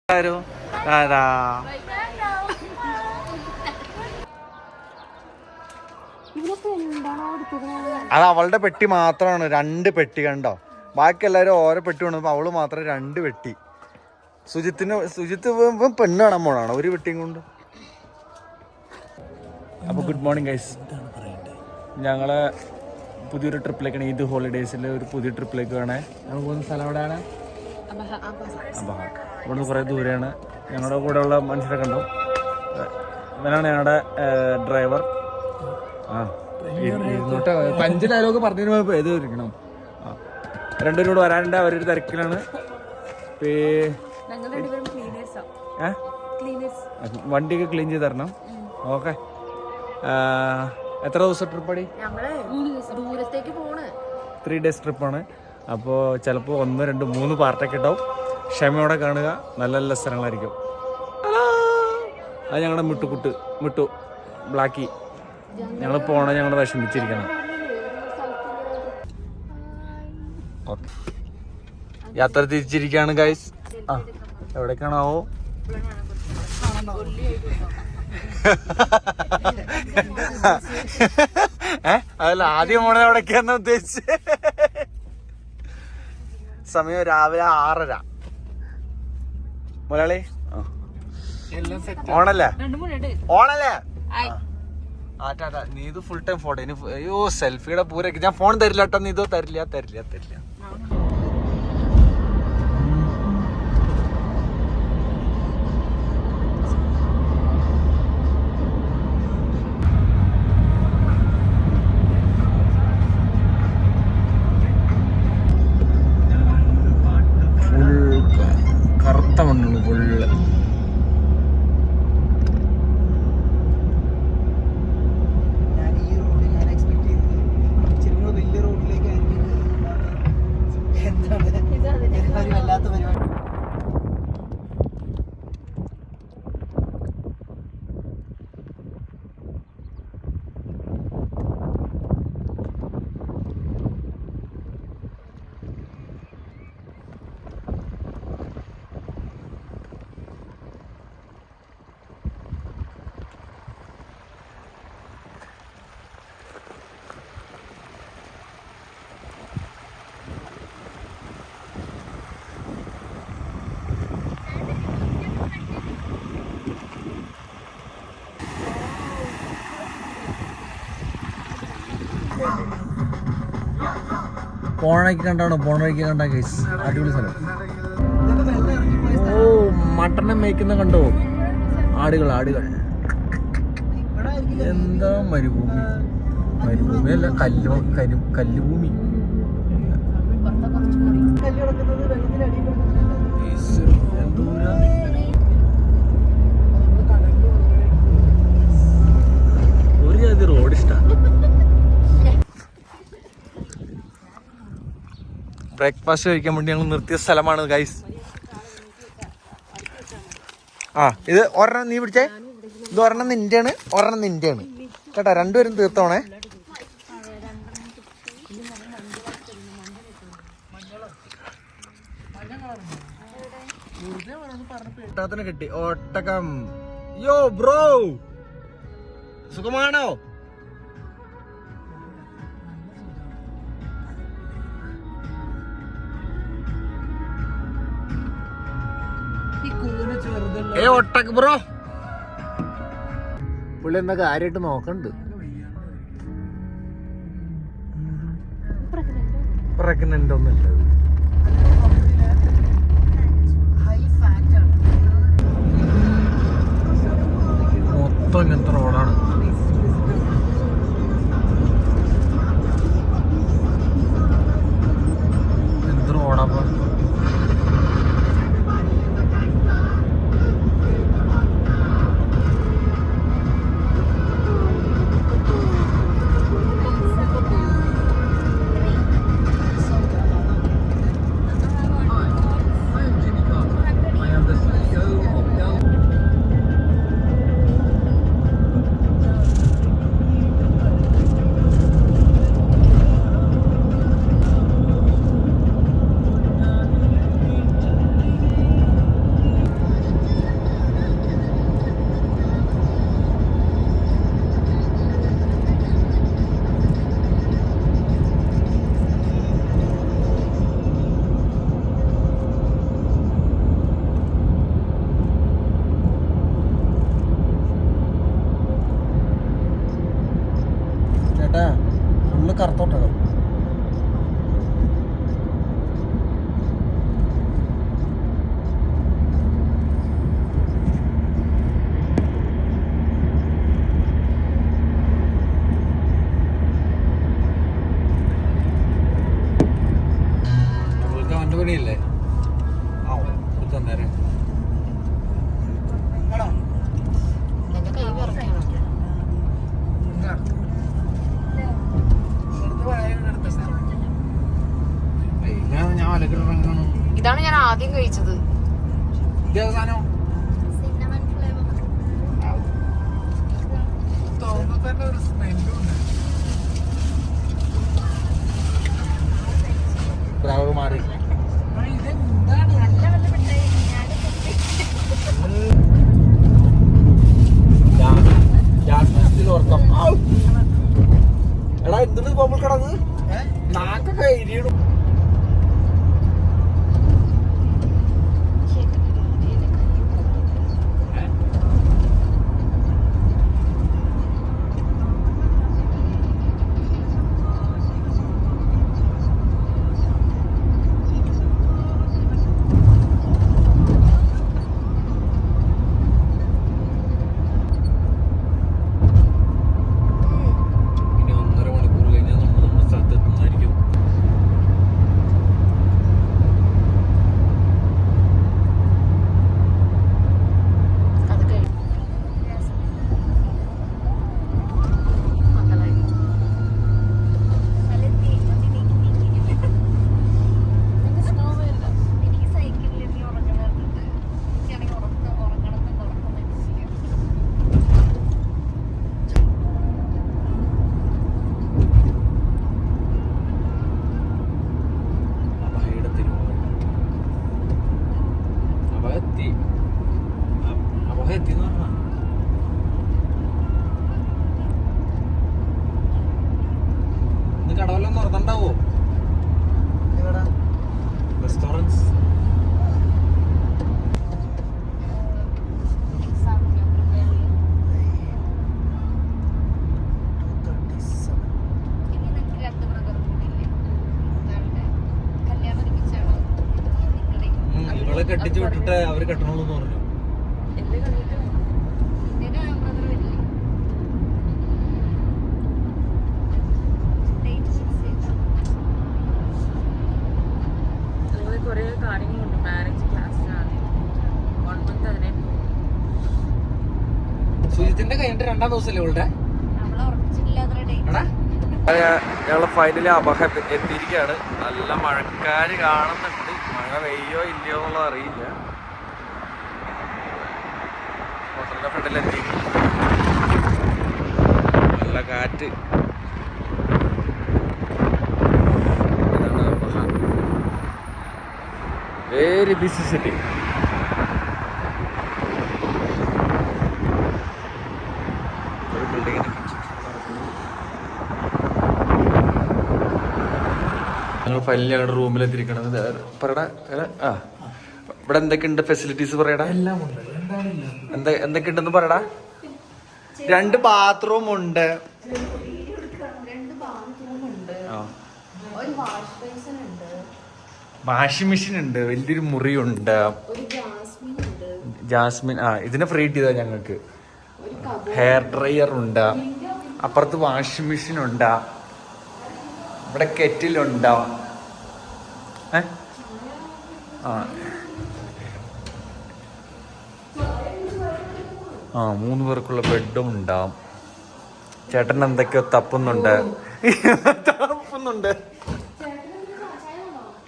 അത് അവളുടെ പെട്ടി മാത്രമാണ്, 2 പെട്ടി കണ്ടോ. ബാക്കി എല്ലാവരും ഓരോ പെട്ടി കൊണ്ടുവന്നപ്പോൾ അവള് മാത്രം 2 പെട്ടി. സുജിത്ത് പെണ്ണ് കാണാൻ പോണാണ് ഒരു പെട്ടിയും കൊണ്ട്. അപ്പോൾ ഗുഡ് മോർണിംഗ് ഗൈസ്, ഞങ്ങള് പുതിയൊരു ട്രിപ്പിലേക്കാണ്. ഈദ് ഹോളിഡേയ്സിൽ ഒരു പുതിയ ട്രിപ്പിലേക്കാണ് ഞങ്ങൾ പോകുന്ന സ്ഥലം. എവിടെയാണ്? അബഹാക്ക്. ഇവിടുന്ന് കുറേ ദൂരെയാണ്. ഞങ്ങളുടെ കൂടെയുള്ള മനുഷ്യരെ കണ്ടു. ഇവനാണ് ഞങ്ങളുടെ ഡ്രൈവർ. പഞ്ച് ഡയലോഗ് പറഞ്ഞു ഏത് ഇരിക്കണം. രണ്ടുപേരും കൂടെ വരാനുണ്ട്, അവരൊരു തിരക്കിലാണ്. വണ്ടിയൊക്കെ ക്ലീൻ ചെയ്ത് തരണം. ഓക്കെ. എത്ര ദിവസം ട്രിപ്പാടി? 3 ഡേയ്സ് ട്രിപ്പാണ്. അപ്പോൾ ചിലപ്പോൾ 1, 2, 3 പാർട്ടൊക്കെ ഉണ്ടാവും. ക്ഷമയോടെ കാണുക, നല്ല നല്ല സ്ഥലങ്ങളായിരിക്കും. അത് ഞങ്ങളുടെ മിട്ടു ബ്ലാക്കി. ഞങ്ങൾ പോണ ഞങ്ങൾ വിഷമിച്ചിരിക്കണം. ഓക്കെ, യാത്ര തിരിച്ചിരിക്കുകയാണ് ഗൈസ്. എവിടേക്കാണാവോ? അതല്ല, ആദ്യം പോണത് എവിടേക്കാന്ന് ഉദ്ദേശിച്ച്. സമയം രാവിലെ 6:30. മുതലാളി ഓണല്ലേ? Neethu full time photo. ഇനി അയ്യോ സെൽഫിയുടെ പൂരൊക്കെ. ഞാൻ ഫോൺ തരില്ല കേട്ടോ. നീതു തരില്ല. കറുത്ത മണ്ണാണ് ഫുള്ള്. പോണ വഴിക്ക് കണ്ടാ ഗൈസ്, അടിപൊളി സ്ഥലം. ഓ, മട്ടനെ മേയ്ക്കുന്ന കണ്ടോ? ആടുകൾ. എന്താ മരുഭൂമി അല്ല, കല്ലുഭൂമി. ഒരു റോഡ് ഇഷ്ടമാണ്. ബ്രേക്ക്ഫാസ്റ്റ് കഴിക്കാൻ വേണ്ടി ഞങ്ങൾ നിർത്തിയ സ്ഥലമാണ് ഗൈസ്. ഇത് ഒരെണ്ണം നീ പിടിച്ചേ. ഇത് ഒരെണ്ണം നിന്റെയാണ്, ഒരെണ്ണം നിന്റെയാണ് കേട്ടോ. രണ്ടുപേരും തീർത്തോണേ. ഒട്ടകത്തിന് കിട്ടി. ഒട്ടകം. യോ ബ്രോ, സുഖമാണോ? ഒട്ടക ബ്രോ. പുള്ളി എന്താ കാര്യമായിട്ട് നോക്കണ്ട്. പ്രഗ്നന്റ് ഒന്നുമില്ല. മൊത്തം ഇങ്ങനത്തെ റോഡാണ്. എന്ത് റോഡാപ്പ. കറുത്തോട്ടകം. അവന്റെ പണിയല്ലേ തന്നേരെ. ഇതാണ് ഞാൻ ആദ്യം കഴിച്ചത്. മാറി എടാ എന്തിനു ബബിൾ കടന്ന് നാക്കൊക്കെ എരിയിടും. കടവെല്ലാം തുറന്നുണ്ടാവോ? റെസ്റ്റോറൻറ്റ്സ് ഇവളെ കെട്ടിച്ചു വിട്ടിട്ട് അവര് കെട്ടണോന്ന് പറഞ്ഞു. സുജിത്തിന്റെ കഴിഞ്ഞിട്ട് 2ാം ദിവസമല്ലേ ഇവളുടെ? ഞങ്ങള് ഫൈനലി അബഹ എത്തിയിരിക്കുകയാണ്. നല്ല മഴക്കാര് കാണുന്നുണ്ട്. മഴ പെയ്യോ ഇല്ലയോ എന്നുള്ളത് അറിയില്ല. ഹോട്ടലിന്റെ ഫ്രണ്ടിലെത്തി. നല്ല കാറ്റ്. Very busy city. ഞങ്ങൾ ഫൈനലി ഞങ്ങളുടെ റൂമിലെത്തിയിരിക്കണത്. പറയടാ. ഇവിടെ എന്തൊക്കെയുണ്ട് ഫെസിലിറ്റീസ് പറയടാ. എന്തൊക്കെയുണ്ടെന്ന് പറയടാ. 2 ബാത്റൂം ഉണ്ട്. വാഷിംഗ് മെഷീൻ ഉണ്ട്. വലിയൊരു മുറിയുണ്ട്. ജാസ്മിൻ ഇതിനെ ഫ്രീ ചെയ്താ ഞങ്ങൾക്ക്. ഹെയർ ഡ്രയർ ഉണ്ട്. അപ്പുറത്ത് വാഷിംഗ് മെഷീൻ ഉണ്ട്. ഇവിടെ കെറ്റിലുണ്ട്. 3 പേർക്കുള്ള ബെഡും ഉണ്ടാവും. ചേട്ടൻ എന്തൊക്കെയോ തപ്പുന്നുണ്ട്.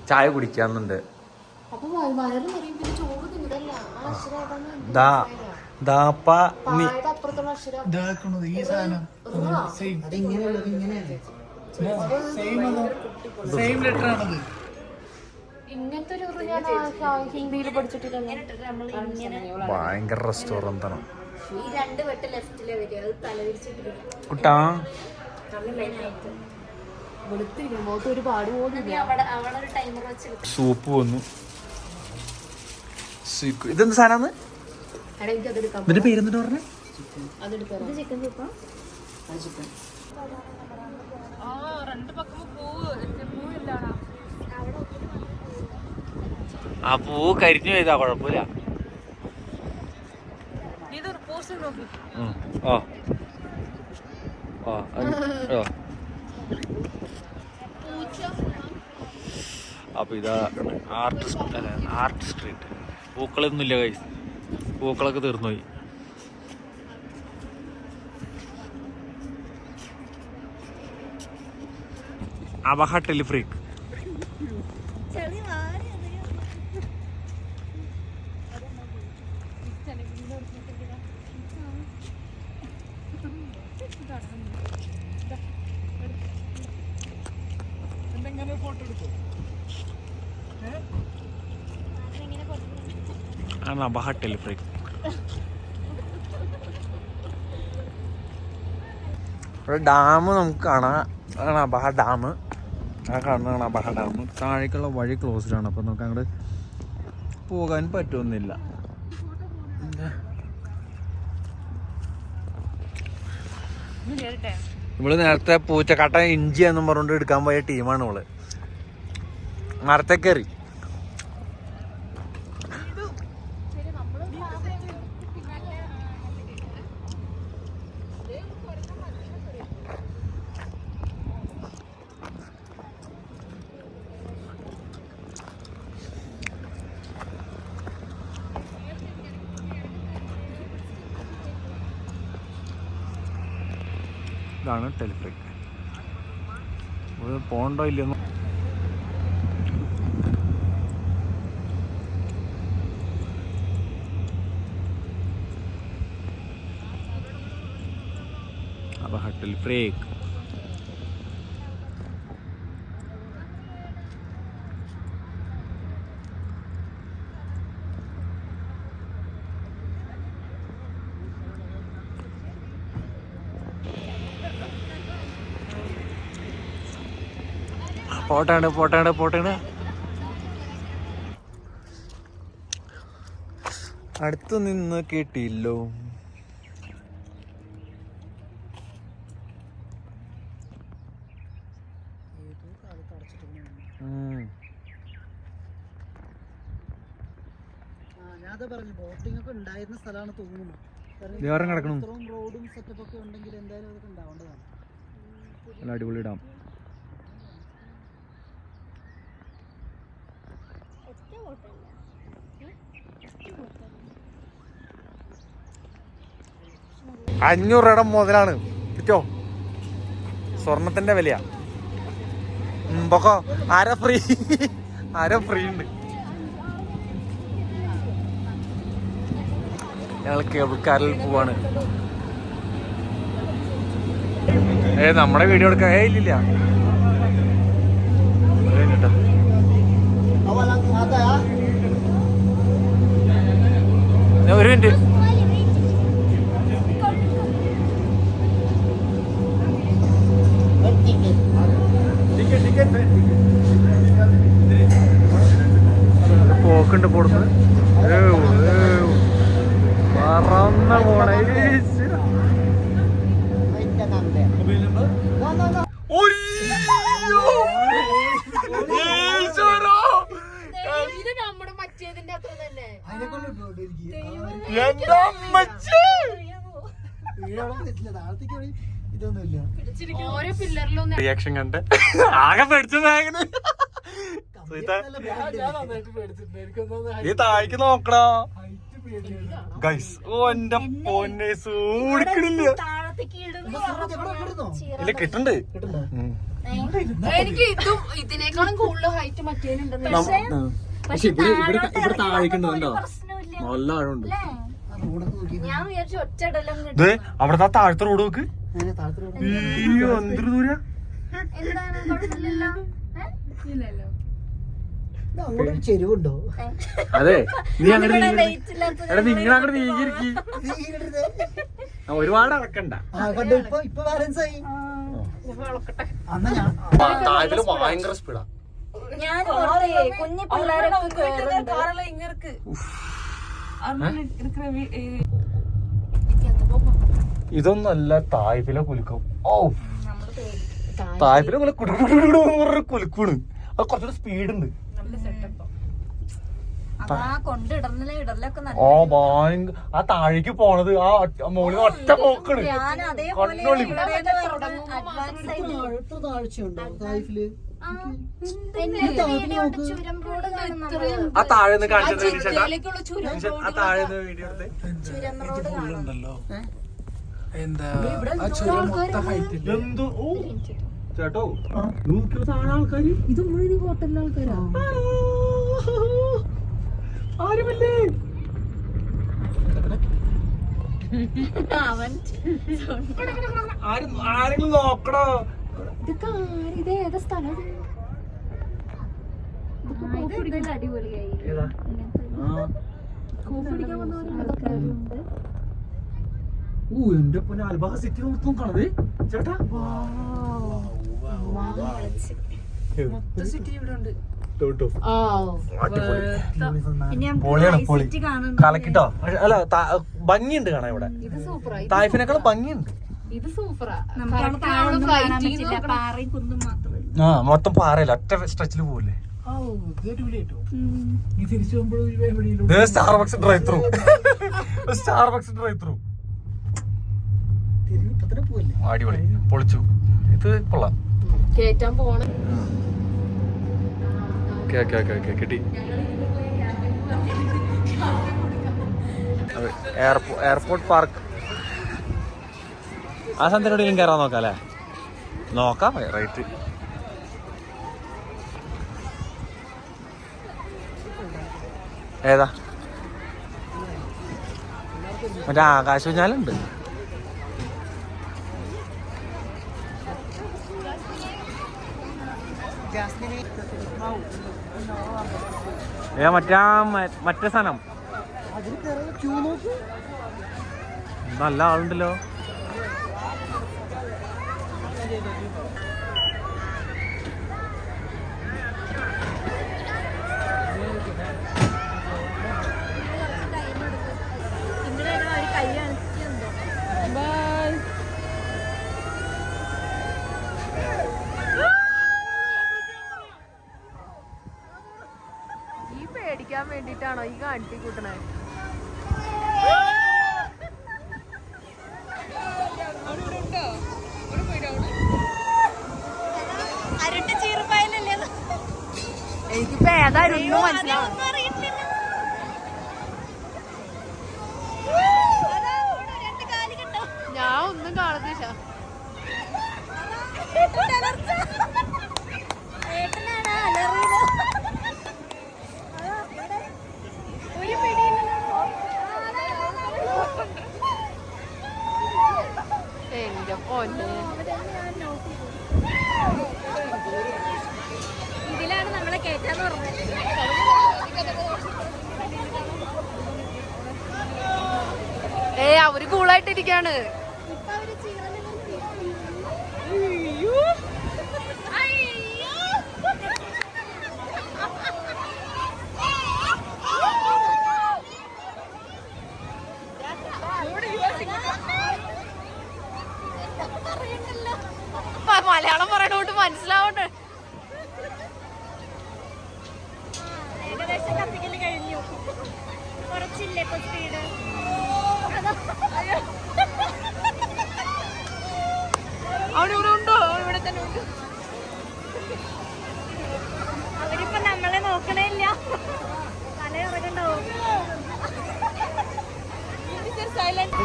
ചായ കുടിക്കാന്നുണ്ട്. ഭയങ്കര റെസ്റ്റോറന്റ് ആണ് കുട്ടാ. സൂപ്പ് വന്നു. ഇതെന്ത് സാധനമാണ്? ഇതിന്റെ പേരെന്തിട്ട് പറഞ്ഞേ? ആ പൂവ് കരിഞ്ഞു പോയതാ, കുഴപ്പമില്ല. ഓ ഓ ഓ അപ്പൊ ഇതാ ആർട്ട് സ്ട്രീറ്റ്. പൂക്കളൊന്നും ഇല്ല ഗൈസ്, പൂക്കളൊക്കെ തീർന്നുപോയി. അബഹ ടെലിഫ്രീക്ക്. ആണ് അബഹ ടെലിഫ്രീക്ക്. ഇവിടെ ഡാം നമുക്ക് കാണാം. അതാണ് അബഹ ഡാം. ആ കാണുന്നതാണ് അബഹ ഡാം. താഴേക്കുള്ള വഴി ക്ലോസ്ഡ് ആണ്. അപ്പം നമുക്ക് അങ്ങോട്ട് പോകാൻ പറ്റുമെന്നില്ല. ഇവള് നേരത്തെ പൂച്ചക്കാട്ട ഇഞ്ചി എന്നും പറഞ്ഞുകൊണ്ട് എടുക്കാൻ പോയ ടീമാണ് ഇവള്. മരത്തെ കയറി. ഇതാണ് ടെലിഫ്രീക്ക്. പോണ്ടോ ഇല്ലെന്ന് അബഹ ടെലിഫ്രീക്ക്. പോട്ടാണ്. അടുത്ത് നിന്ന് കേട്ടില്ലോ. ബോട്ടിംഗ് ഒക്കെ ഉണ്ടായിരുന്ന സ്ഥലമാണ് തോന്നുന്നു. റോഡും സെറ്റപ്പ് ഒക്കെ ഉണ്ടെങ്കിൽ എന്തായാലും അതൊക്കെ ഉണ്ടാവേണ്ടതാണ്. അടിപൊളി ഡാം. $500 മുതലാണ് കിട്ടോ. സ്വർണത്തിന്റെ വിലയാ. ആരാ ഫ്രീ ഉണ്ട്. ഞങ്ങൾ കേബിൾ കാറിൽ പോവാണ്. നമ്മുടെ വീഡിയോ എടുക്കാൻ ഇല്ലില്ല. ഒരു മിനിറ്റ്. പോക്കുണ്ട് പോടുന്നത്. പറന്ന പോണേ. റിയാക്ഷൻ കണ്ട് ആകെ പേടിച്ചതായിരുന്നു. നീ താഴേക്ക് നോക്കടാ ഗൈസ്. ഓ എന്റെ പൊന്നെ സൂടിക്കണില്ല. ഇല്ല കിട്ടണ്ട്. എനിക്ക് ഇതും ഇതിനേക്കാളും കൂടുതൽ ഹൈറ്റ് മറ്റേനുണ്ടെന്ന്. പക്ഷെ ഇവിടെ താഴേക്കുണ്ടോ നല്ല ആഴമുണ്ട്. അവിടത്തെ താഴത്തെ റോഡ് നോക്ക്. എന്തൊരു ദൂര. ചെരുവുണ്ടോ? അതെ നീ അങ്ങനെ നിങ്ങൾ അങ്ങോട്ട് നീങ്ങിയിരിക്കും. ഒരുപാട് അളക്കണ്ട. താഴത്തില് ഭയങ്കര സ്പീഡാ. കുഞ്ഞു പിള്ളേരൊക്കെ ഇതൊന്നല്ല തായ്പിലെ കുലുക്കം. ഓ തായ്പിലെ കൊലുക്കൂണ്. അത് കുറച്ചുകൂടെ സ്പീഡ് ഉണ്ട്. ഓ ഭയങ്കര ആ താഴേക്ക് പോണത് ആ മോളിൽ ഒറ്റ പോക്കണ്. കണ്ണൊളി. ആ താഴെ കാണിച്ചത് ആ താഴെ വീഡിയോ എടുത്ത് എന്താ ആ ചുരം മൊത്തം ഹൈറ്റില്ല. എന്തോ ചേട്ടോ നോക്കിയോ താഴെ ആൾക്കാര്. ഇത് മുഴുവൻ ഹോട്ടലിലെ ആൾക്കാരാ. ആരുമല്ലേ ആരെങ്കിലും നോക്കണോ? ഇത് ഏതാ സ്ഥലം? അടിപൊളിയായി. എന്റെ പൊന്നെ അൽബാഹ സിറ്റി നോക്കണത് ചേട്ടാ. സിറ്റി ഇവിടെ ഉണ്ട്. കലക്കിട്ടോ. അല്ല ഭംഗിയുണ്ട് കാണാൻ ഇവിടെ. തായ്ഫിനേക്കാളും ഭംഗിയുണ്ട്. ഇത് സൂപ്പറാ. ആ മൊത്തം പാറയില്ല, ഒറ്റ സ്ട്രെച്ചിൽ പോവില്ലേ. Starbucks drive through. Starbucks drive through അടിപൊളി. പൊളിച്ചു. ഇത് കൊള്ളാം. കേറ്റാൻ പോണ കിട്ടി. Airport park. ആ സന്ധ്യയോടെയും കയറാൻ നോക്കാം അല്ലേ? നോക്കാം. റൈറ്റ്. ഏതാ മറ്റേ ആകാശൂഞ്ഞാലുണ്ട്. മറ്റേ സാധനം നല്ല ആളുണ്ടല്ലോ. പേടിക്കാൻ വേണ്ടിട്ടാണോ ഈ കാട്ടി കൂട്ടണേ? എനിക്കിപ്പോ ഏതായിരുന്നു മനസ്സിലാവും. ഞാൻ ഒന്നും കാണുന്നില്ല. എന്റെ പൊന്നെ, ഇതിലാണ് നമ്മളെ കേറ്റാന്ന് പറഞ്ഞത്. അവര് കൂളായിട്ടിരിക്കാണ്. മലയാളം പറയണോട്ട് മനസ്സിലാവട്ടെ. ഏകദേശം കത്തിക്കല് കഴിഞ്ഞു. കുറച്ചില്ലേ ഇപ്പൊ സ്പീഡ്? അവിടെ ഉണ്ടോ? ഇവിടെ തന്നെ ഉണ്ട്. അവരിപ്പോ നമ്മളെ നോക്കണില്ല. തല ഇറങ്ങണ്ടാവും. സൈലന്റ്.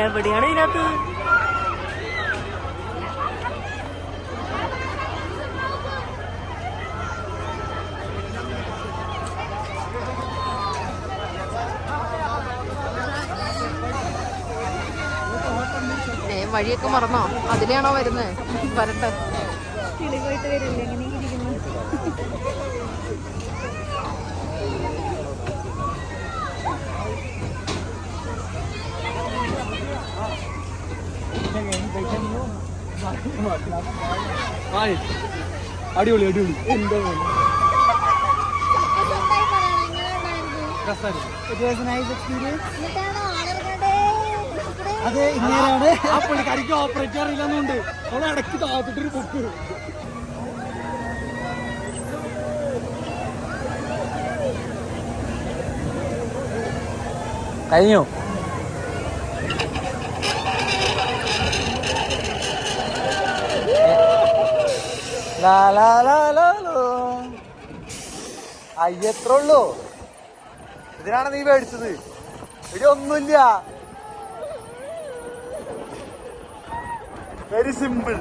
എവിടെയാണ് ഇതിനകത്ത്? വഴിയൊക്കെ മറന്നോ? അതിലെയാണോ വരുന്നത്? വരട്ടെ. കിളി പോയിട്ട് വരില്ല. എങ്ങനെ ഇരിക്കുന്നു? അടിപൊളി അടിപൊളി എന്താ അതെ ഇങ്ങനെയാണ് ആ പുള്ളിക്കാരിക്ക് ഓപ്പറേറ്റ് അറിയില്ലെന്നുണ്ട് അവളെ ഇടയ്ക്ക് താത്തിട്ടൊരു ബുക്ക് കഴിഞ്ഞു. അയ്യത്ര ഉള്ളൂ. ഇതിനാണ് നീ മേടിച്ചത്. ഇവിടെ ഒന്നുമില്ല. Very simple.